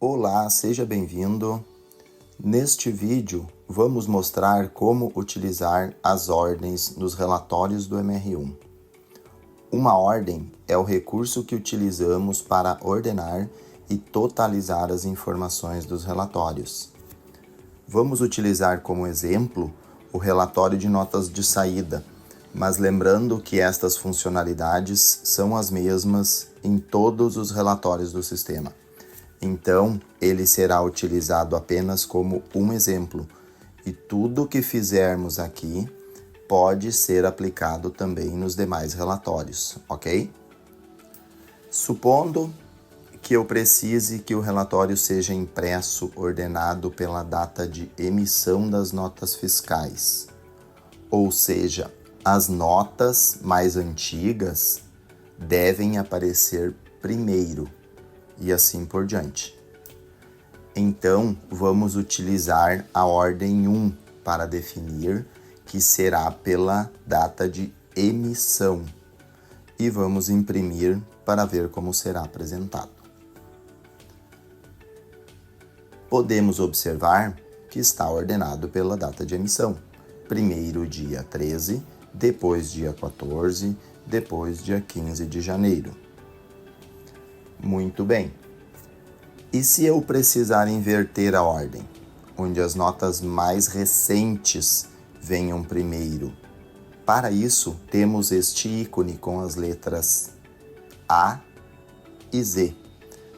Olá, seja bem-vindo. Neste vídeo, vamos mostrar como utilizar as ordens nos relatórios do MR1. Uma ordem é o recurso que utilizamos para ordenar e totalizar as informações dos relatórios. Vamos utilizar como exemplo o relatório de notas de saída, mas lembrando que estas funcionalidades são as mesmas em todos os relatórios do sistema. Então, ele será utilizado apenas como um exemplo, e tudo o que fizermos aqui pode ser aplicado também nos demais relatórios, ok? Supondo que eu precise que o relatório seja impresso ordenado pela data de emissão das notas fiscais, ou seja, as notas mais antigas devem aparecer primeiro, e assim por diante. Então, vamos utilizar a ordem 1 para definir que será pela data de emissão e vamos imprimir para ver como será apresentado. Podemos observar que está ordenado pela data de emissão. Primeiro dia 13, depois dia 14, depois dia 15 de janeiro. Muito bem. E se eu precisar inverter a ordem, onde as notas mais recentes venham primeiro? Para isso, temos este ícone com as letras A e Z,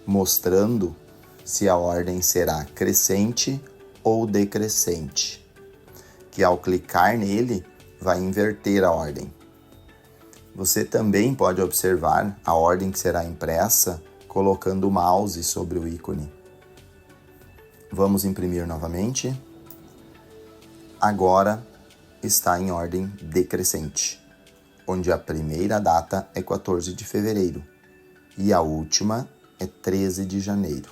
mostrando se a ordem será crescente ou decrescente, que ao clicar nele, vai inverter a ordem. Você também pode observar a ordem que será impressa colocando o mouse sobre o ícone. Vamos imprimir novamente. Agora está em ordem decrescente, onde a primeira data é 14 de fevereiro e a última é 13 de janeiro.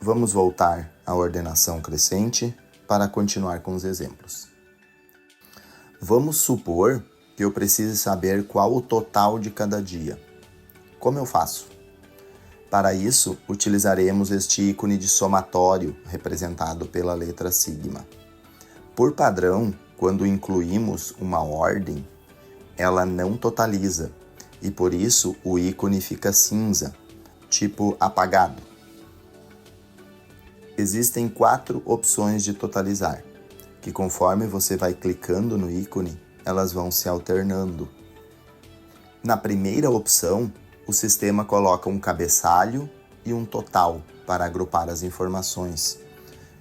Vamos voltar à ordenação crescente para continuar com os exemplos. Vamos supor que eu precise saber qual o total de cada dia. Como eu faço? Para isso, utilizaremos este ícone de somatório, representado pela letra sigma. Por padrão, quando incluímos uma ordem, ela não totaliza, e por isso o ícone fica cinza, tipo apagado. Existem 4 opções de totalizar, que conforme você vai clicando no ícone, elas vão se alternando. Na primeira opção, o sistema coloca um cabeçalho e um total para agrupar as informações,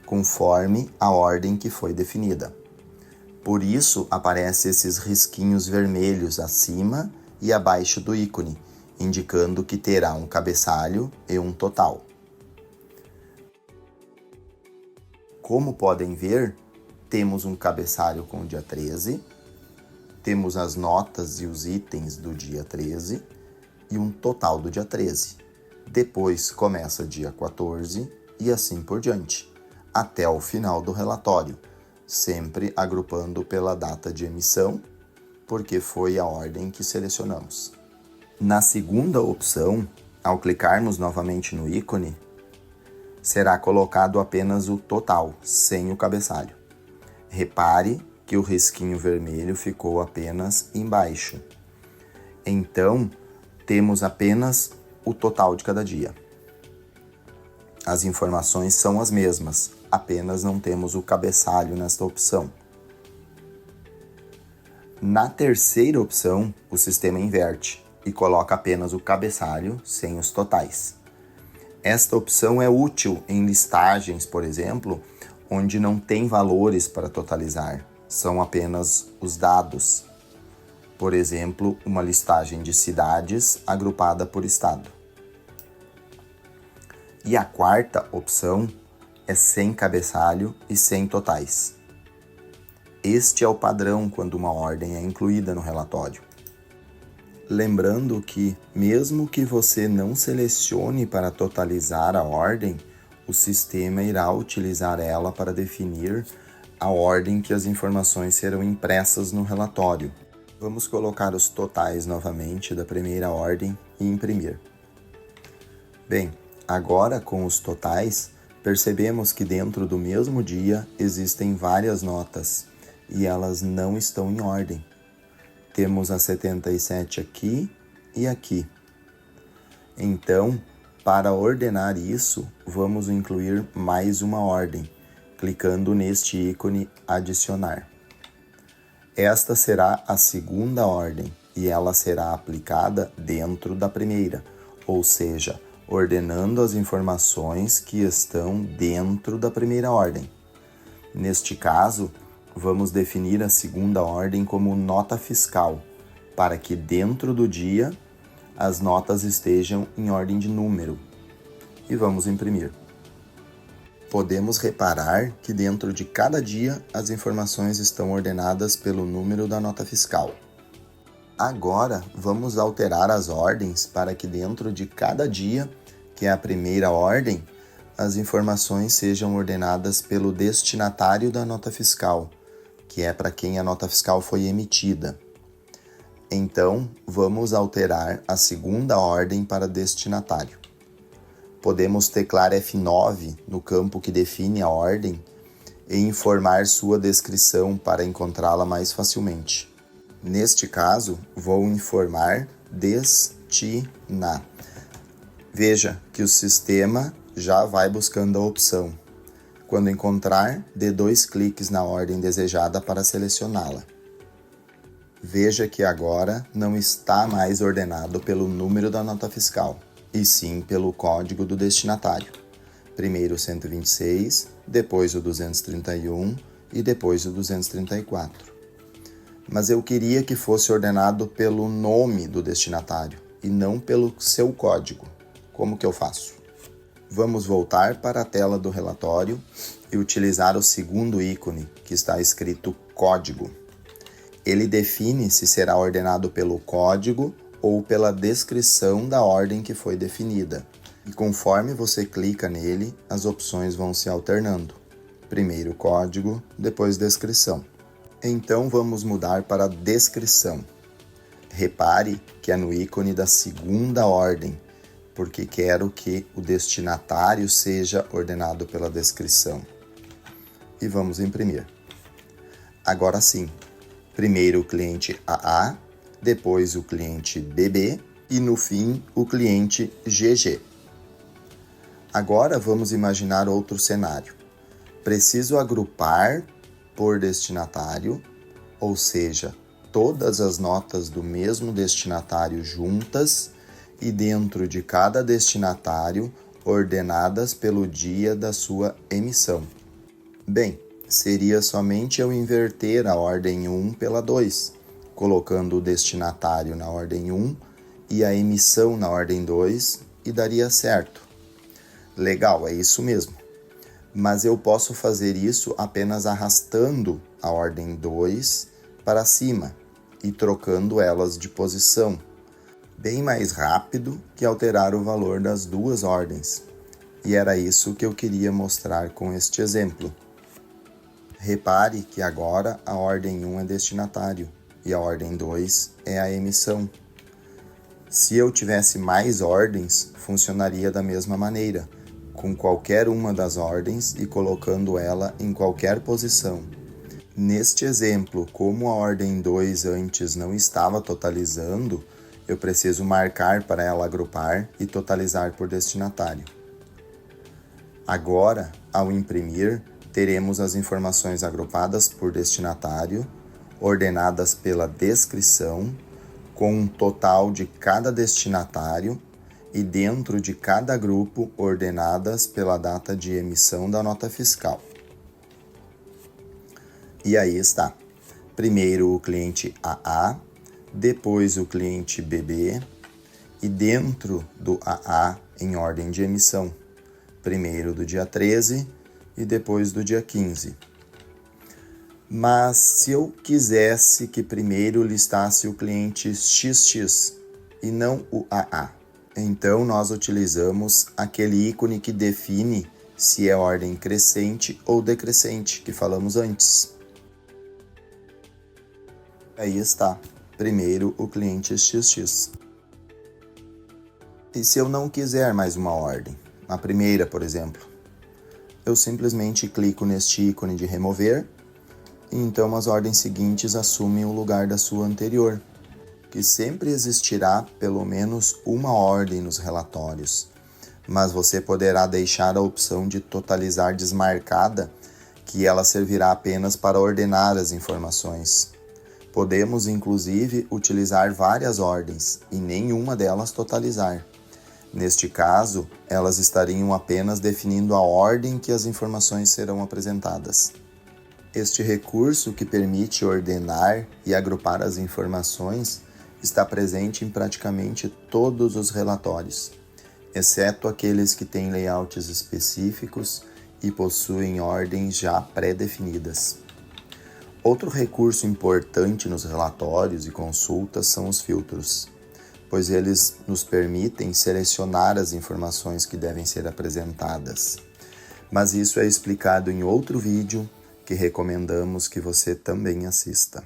conforme a ordem que foi definida. Por isso, aparecem esses risquinhos vermelhos acima e abaixo do ícone, indicando que terá um cabeçalho e um total. Como podem ver, temos um cabeçalho com o dia 13, temos as notas e os itens do dia 13, e um total do dia 13. Depois começa dia 14 e assim por diante, até o final do relatório, sempre agrupando pela data de emissão, porque foi a ordem que selecionamos. Na segunda opção, ao clicarmos novamente no ícone, será colocado apenas o total, sem o cabeçalho. Repare que o risquinho vermelho ficou apenas embaixo. Então, temos apenas o total de cada dia. As informações são as mesmas, apenas não temos o cabeçalho nesta opção. Na terceira opção, o sistema inverte e coloca apenas o cabeçalho sem os totais. Esta opção é útil em listagens, por exemplo, onde não tem valores para totalizar, são apenas os dados. Por exemplo, uma listagem de cidades agrupada por estado. E a quarta opção é sem cabeçalho e sem totais. Este é o padrão quando uma ordem é incluída no relatório. Lembrando que, mesmo que você não selecione para totalizar a ordem, o sistema irá utilizar ela para definir a ordem que as informações serão impressas no relatório. Vamos colocar os totais novamente da primeira ordem e imprimir. Bem, Agora, com os totais, percebemos que dentro do mesmo dia existem várias notas e elas não estão em ordem. Temos a 77 aqui e aqui. Então, para ordenar isso, vamos incluir mais uma ordem, clicando neste ícone Adicionar. Esta será a segunda ordem e ela será aplicada dentro da primeira, ou seja, ordenando as informações que estão dentro da primeira ordem. Neste caso, vamos definir a segunda ordem como nota fiscal, para que dentro do dia as notas estejam em ordem de número. E vamos imprimir. Podemos reparar que dentro de cada dia as informações estão ordenadas pelo número da nota fiscal. Agora, vamos alterar as ordens para que dentro de cada dia, que é a primeira ordem, as informações sejam ordenadas pelo destinatário da nota fiscal, que é para quem a nota fiscal foi emitida. Então, vamos alterar a segunda ordem para destinatário. Podemos teclar F9 no campo que define a ordem e informar sua descrição para encontrá-la mais facilmente. Neste caso, vou informar destina. Veja que o sistema já vai buscando a opção. Quando encontrar, dê 2 cliques na ordem desejada para selecioná-la. Veja que agora não está mais ordenado pelo número da nota fiscal, e sim pelo código do destinatário. Primeiro o 126, depois o 231 e depois o 234. Mas eu queria que fosse ordenado pelo nome do destinatário e não pelo seu código. Como que eu faço? Vamos voltar para a tela do relatório e utilizar o segundo ícone, que está escrito Código. Ele define se será ordenado pelo código ou pela descrição da ordem que foi definida. E conforme você clica nele, as opções vão se alternando. Primeiro código, depois descrição. Então vamos mudar para descrição. Repare que é no ícone da segunda ordem, porque quero que o destinatário seja ordenado pela descrição. E vamos imprimir. Agora sim, primeiro o cliente AA, depois o cliente BB e no fim o cliente GG. Agora vamos imaginar outro cenário. Preciso agrupar por destinatário, ou seja, todas as notas do mesmo destinatário juntas e dentro de cada destinatário ordenadas pelo dia da sua emissão. Bem, seria somente eu inverter a ordem 1 pela 2, colocando o destinatário na ordem 1 e a emissão na ordem 2 e daria certo. Legal, é isso mesmo. Mas eu posso fazer isso apenas arrastando a ordem 2 para cima e trocando elas de posição. Bem mais rápido que alterar o valor das duas ordens. E era isso que eu queria mostrar com este exemplo. Repare que agora a ordem 1 é destinatário e a ordem 2 é a emissão. Se eu tivesse mais ordens, funcionaria da mesma maneira, com qualquer uma das ordens e colocando ela em qualquer posição. Neste exemplo, como a ordem 2 antes não estava totalizando, eu preciso marcar para ela agrupar e totalizar por destinatário. Agora, ao imprimir, teremos as informações agrupadas por destinatário, ordenadas pela descrição, com um total de cada destinatário e dentro de cada grupo ordenadas pela data de emissão da nota fiscal. E aí está. Primeiro o cliente AA, depois o cliente BB e dentro do AA em ordem de emissão. Primeiro do dia 13 e depois do dia 15. Mas se eu quisesse que primeiro listasse o cliente XX e não o AA, então nós utilizamos aquele ícone que define se é ordem crescente ou decrescente, que falamos antes. Aí está, primeiro o cliente XX. E se eu não quiser mais uma ordem? a primeira, por exemplo, eu simplesmente clico neste ícone de remover e então as ordens seguintes assumem o lugar da sua anterior, que sempre existirá pelo menos uma ordem nos relatórios, mas você poderá deixar a opção de totalizar desmarcada, que ela servirá apenas para ordenar as informações. Podemos, inclusive, utilizar várias ordens e nenhuma delas totalizar. Neste caso, elas estariam apenas definindo a ordem que as informações serão apresentadas. Este recurso, que permite ordenar e agrupar as informações, está presente em praticamente todos os relatórios, exceto aqueles que têm layouts específicos e possuem ordens já pré-definidas. Outro recurso importante nos relatórios e consultas são os filtros, pois eles nos permitem selecionar as informações que devem ser apresentadas. Mas isso é explicado em outro vídeo que recomendamos que você também assista.